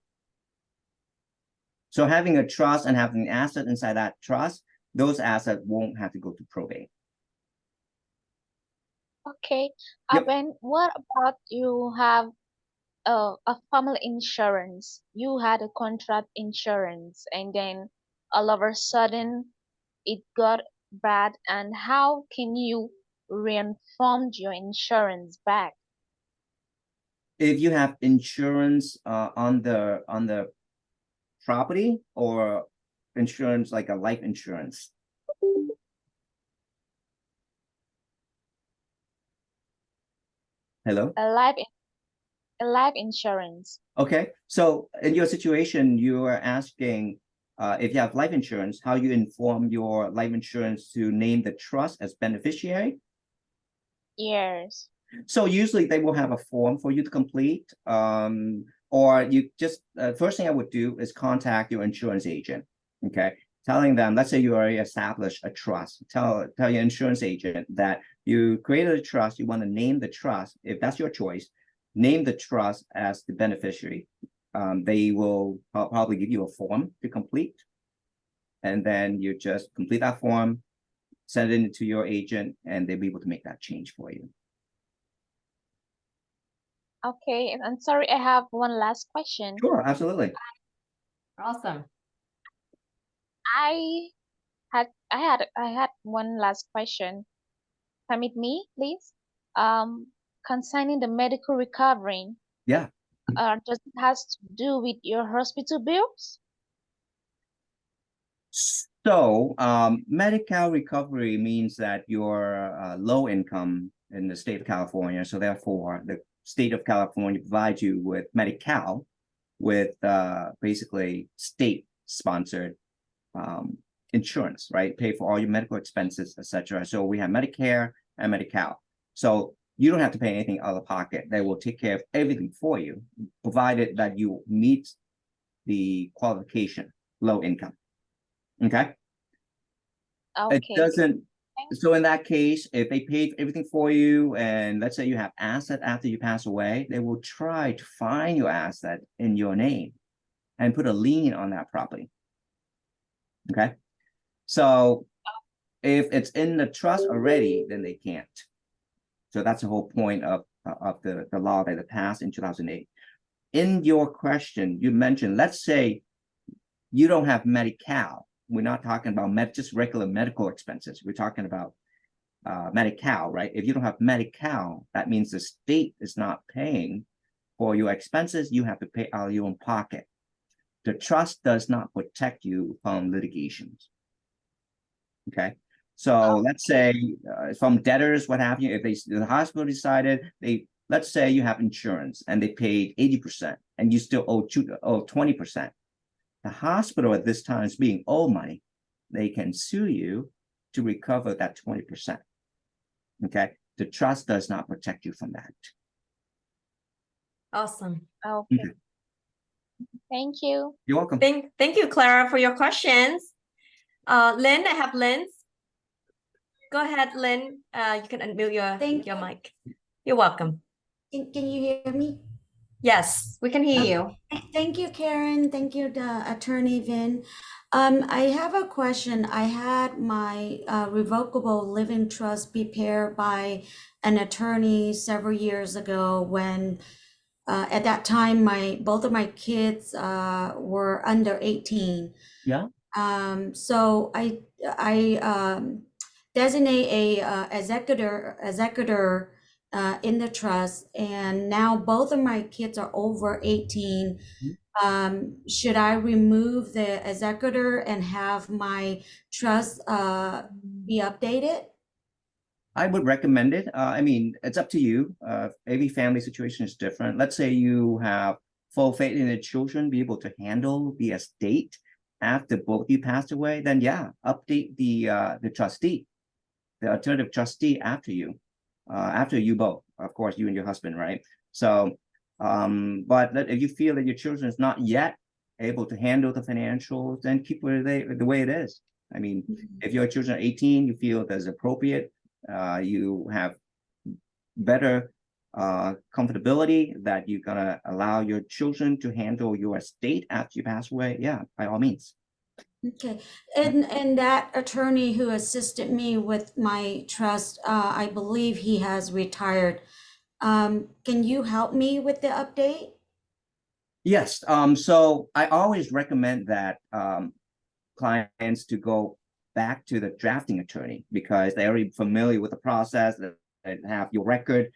So having a trust and having an asset inside that trust, those assets won't have to go to probate. Okay. Yep. And what about you have a family insurance? You had a contract insurance, and then all of a sudden it got bad, and how can you reinform your insurance back? If you have insurance on the property, or insurance like a life insurance. Hello? A life insurance. Okay, so in your situation, you are asking if you have life insurance, how you inform your life insurance to name the trust as beneficiary? Yes. So usually they will have a form for you to complete. Or you just, first thing I would do is contact your insurance agent. Okay. Telling them, let's say you already established a trust. Tell your insurance agent that you created a trust. You want to name the trust, if that's your choice, name the trust as the beneficiary. They will probably give you a form to complete. And then you just complete that form, send it to your agent, and they'll be able to make that change for you. Okay, and sorry, I have one last question. Sure, absolutely. Awesome. I I had one last question. Permit me, please. Concerning the medical recovery, Yeah. does it has to do with your hospital bills? So, Medi-Cal recovery means that you're low income in the state of California. So therefore, the state of California provides you with Medi-Cal with basically state-sponsored insurance, right? Pay for all your medical expenses, etc. So we have Medicare and Medi-Cal. So you don't have to pay anything out of pocket. They will take care of everything for you, provided that you meet the qualification, low income. Okay. It Okay. doesn't, so in that case, if they paid everything for you, and let's say you have asset after you pass away, they will try to find your asset in your name and put a lien on that property. Okay. So if it's in the trust already, then they can't. So that's the whole point of the law that passed in 2008. In your question, you mentioned, let's say you don't have Medi-Cal. We're not talking about just regular medical expenses. We're talking about Medi-Cal, right? If you don't have Medi-Cal, that means the state is not paying for your expenses. You have to pay out of your own pocket. The trust does not protect you from litigations. Okay. So let's say from debtors, what have you, if the hospital decided let's say you have insurance and they paid 80% and you still owe 20%. The hospital at this time is being owed money. They can sue you to recover that 20%. Okay. The trust does not protect you from that. Awesome. Okay. Okay. Thank you. You're welcome. Thank you, Clara, for your questions. Lynn, I have Lynn. Go ahead, Lynn. You can unmute your mic. You're welcome. Can you hear me? Yes, we can hear you. Thank you, Karen. Thank you, Attorney Vin. I have a question. I had my revocable living trust prepared by an attorney several years ago when at that time both of my kids were under 18. Yeah. So I designate a executor in the trust, and now both of my kids are over 18. Should I remove the executor and have my trust be updated? I would recommend it. I mean, it's up to you. Every family situation is different. Let's say you have full faith in the children, be able to handle the estate after both you passed away, then yeah, update the trustee, the alternative trustee after you both, of course, you and your husband, right? So, but if you feel that your children is not yet able to handle the financials, then keep it the way it is. I mean, if your children are 18, you feel that's appropriate, you have better comfortability that you're gonna allow your children to handle your estate after you pass away, yeah, by all means. Okay, and that attorney who assisted me with my trust, I believe he has retired. Can you help me with the update? Yes. So I always recommend that clients to go back to the drafting attorney because they're already familiar with the process and have your record.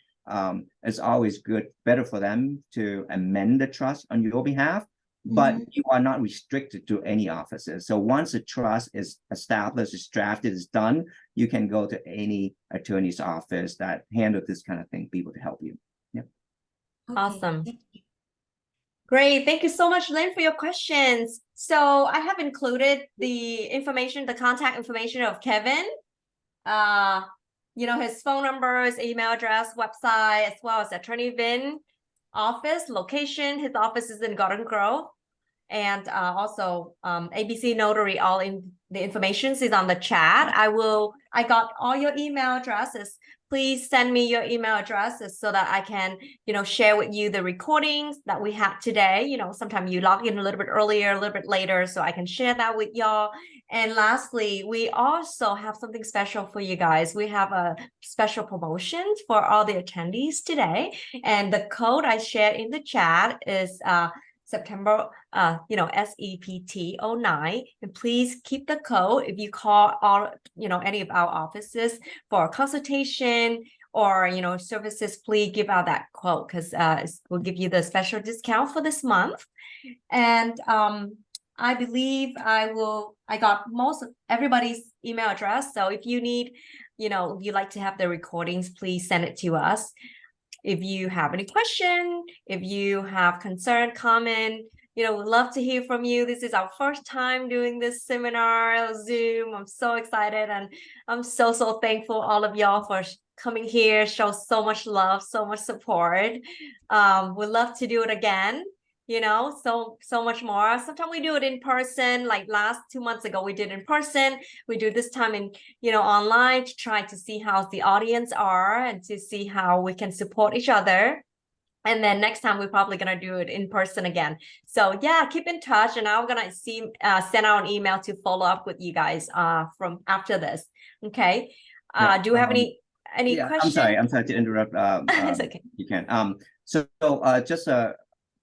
It's always better for them to amend the trust on your behalf, but you are not restricted to any offices. So once the trust is established, is drafted, is done, you can go to any attorney's office that handle this kind of thing, be able to help you. Yep. Okay, Awesome. thank you. Great. Thank you so much, Lynn, for your questions. So I have included the contact information of Kevin his phone numbers, email address, website, as well as Attorney Vin office location. His office is in Garden Grove. And also ABC Notary, all in the information is on the chat. I got all your email addresses. Please send me your email addresses so that I can, share with you the recordings that we have today. Sometimes you log in a little bit earlier, a little bit later, so I can share that with y'all. And lastly, we also have something special for you guys. We have a special promotion for all the attendees today. And the code I shared in the chat is September, SEPT09, and please keep the code. If you call any of our offices for a consultation or, services, please give out that code because we'll give you the special discount for this month. And I believe I got most of everybody's email address. So if you need, if you like to have the recordings, please send it to us. If you have any question, if you have concern, comment, we'd love to hear from you. This is our first time doing this seminar, Zoom. I'm so excited and I'm so thankful all of y'all for coming here, show so much love, so much support. We'd love to do it again. So much more. Sometimes we do it in person, like last 2 months ago, we did in person. We do this time in, online to try to see how the audience are and to see how we can support each other. And then next time we're probably going to do it in person again. So yeah, keep in touch. And I'm going to send out an email to follow up with you guys from after this. Okay. Do you have any questions? I'm sorry to interrupt. It's okay. You can. So just a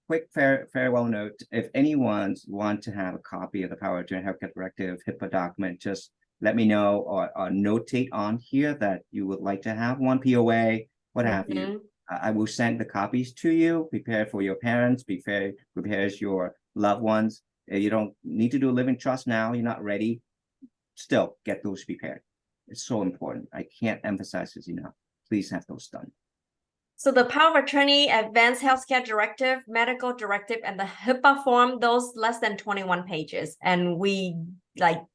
quick farewell note. If anyone wants to have a copy of the Power of Attorney Healthcare Directive HIPAA document, just let me know or notate on here that you would like to have one POA, what have you. I will send the copies to you. Prepare for your parents. Prepares your loved ones. You don't need to do a living trust now. You're not ready. Still get those prepared. It's so important. I can't emphasize this enough. Please have those done. So the Power of Attorney, Advanced Healthcare Directive, Medical Directive, and the HIPAA form, those less than 21 pages. And we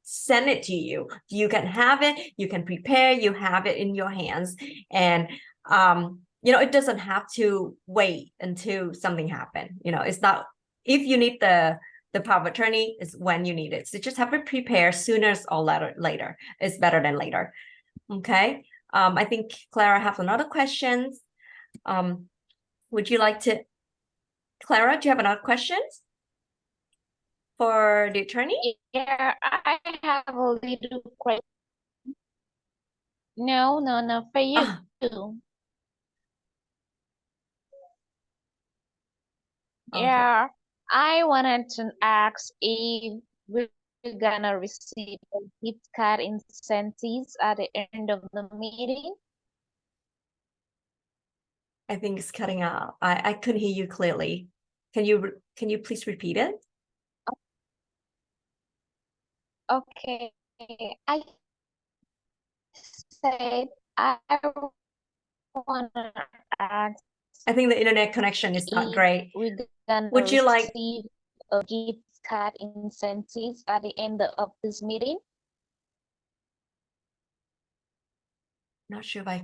send it to you. You can have it, you can prepare, you have it in your hands. And, it doesn't have to wait until something happens. It's not, if you need the Power of Attorney, is when you need it. So just have it prepared sooner or later. It's better than later. Okay. I think Clara has another question. Would you like to, Clara, do you have another question for the attorney? Yeah, I have a little question. No, for you. Okay. Yeah, I wanted to ask if we're gonna receive a gift card incentives at the end of the meeting. I think it's cutting out. I couldn't hear you clearly. Can you please repeat it? Okay, I said I wanna ask I think the internet connection is not if great. we're gonna Would you like receive a gift card incentives at the end of this meeting? Not sure if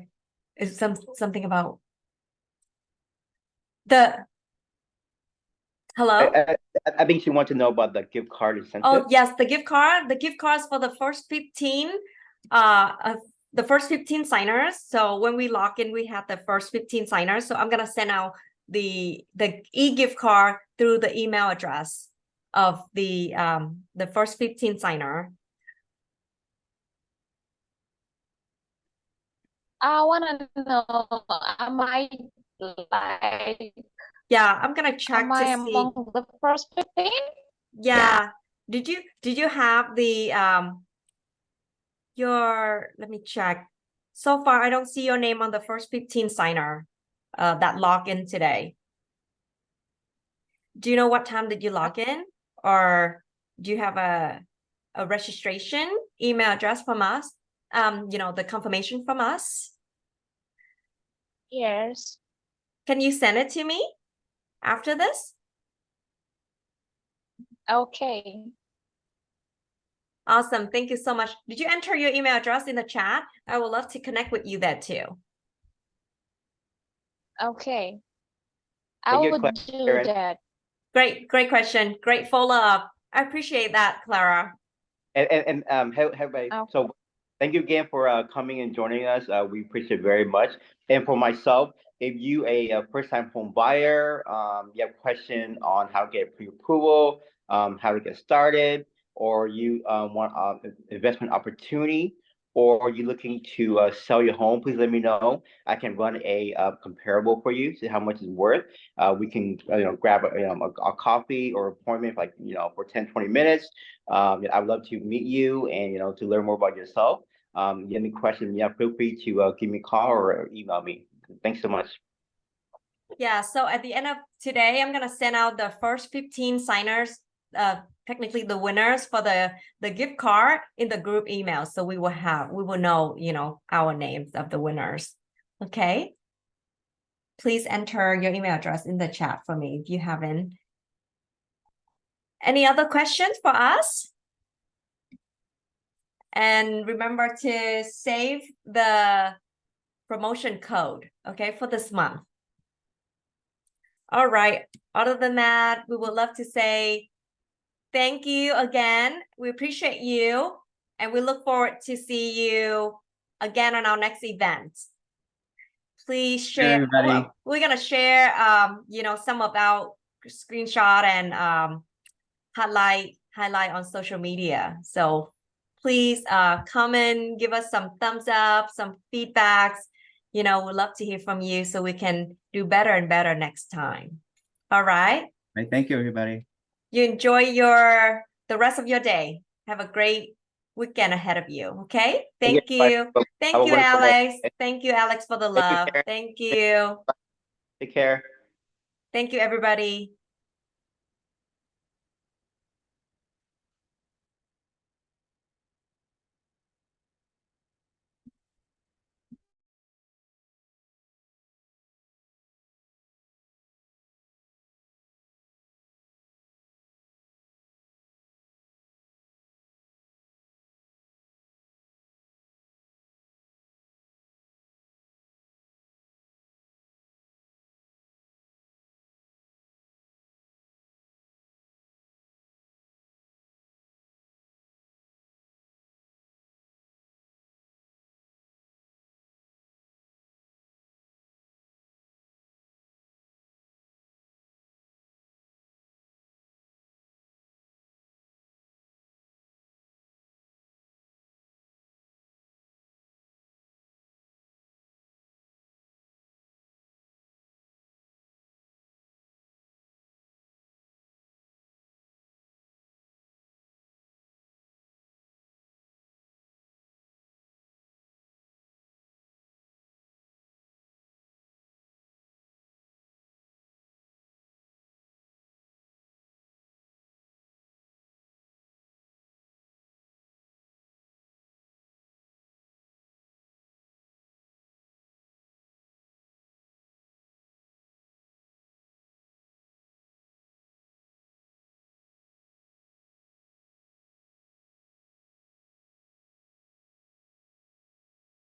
it's something about the hello? I think she wants to know about the gift card incentive. Oh yes, the gift cards for the first 15 signers. So when we log in, we have the first 15 signers. So I'm gonna send out the e-gift card through the email address of the first 15 signer. I wanna know, am I Yeah, I'm gonna check to see. among the first 15? Yeah. Did you have the let me check. So far, I don't see your name on the first 15 signer that log in today. Do you know what time did you log in? Or do you have a registration email address from us? The confirmation from us? Yes. Can you send it to me after this? Okay. Awesome. Thank you so much. Did you enter your email address in the chat? I would love to connect with you there too. Okay, I Thank you, would do Karen. that. Great question. Great follow-up. I appreciate that, Clara. Everybody, Okay. so thank you again for coming and joining us. We appreciate it very much. And for myself, if you a first-time home buyer, you have a question on how to get pre-approval, how to get started, or you want investment opportunity, or you're looking to sell your home, please let me know. I can run a comparable for you, see how much it's worth. We can grab a coffee or appointment like for 10-20 minutes. I'd love to meet you and to learn more about yourself. You have any questions, feel free to give me a call or email me. Thanks so much. Yeah, so at the end of today, I'm gonna send out the first 15 signers, technically the winners for the gift card in the group email. So we will know, our names of the winners. Okay. Please enter your email address in the chat for me if you haven't. Any other questions for us? And remember to save the promotion code, okay, for this month. All right. Other than that, we would love to say thank you again. We appreciate you, and we look forward to see you again on our next event. Please share. everybody. Well, we're gonna share, some of our screenshot and highlight on social media. So please comment, give us some thumbs up, some feedbacks. We'd love to hear from you so we can do better and better next time. All right. Right, thank you, everybody. You enjoy the rest of your day. Have a great weekend ahead of you. Okay. Thank you. Thank you, Alex. Thank you, Alex, for the love. Thank you. Take care. Thank you, everybody.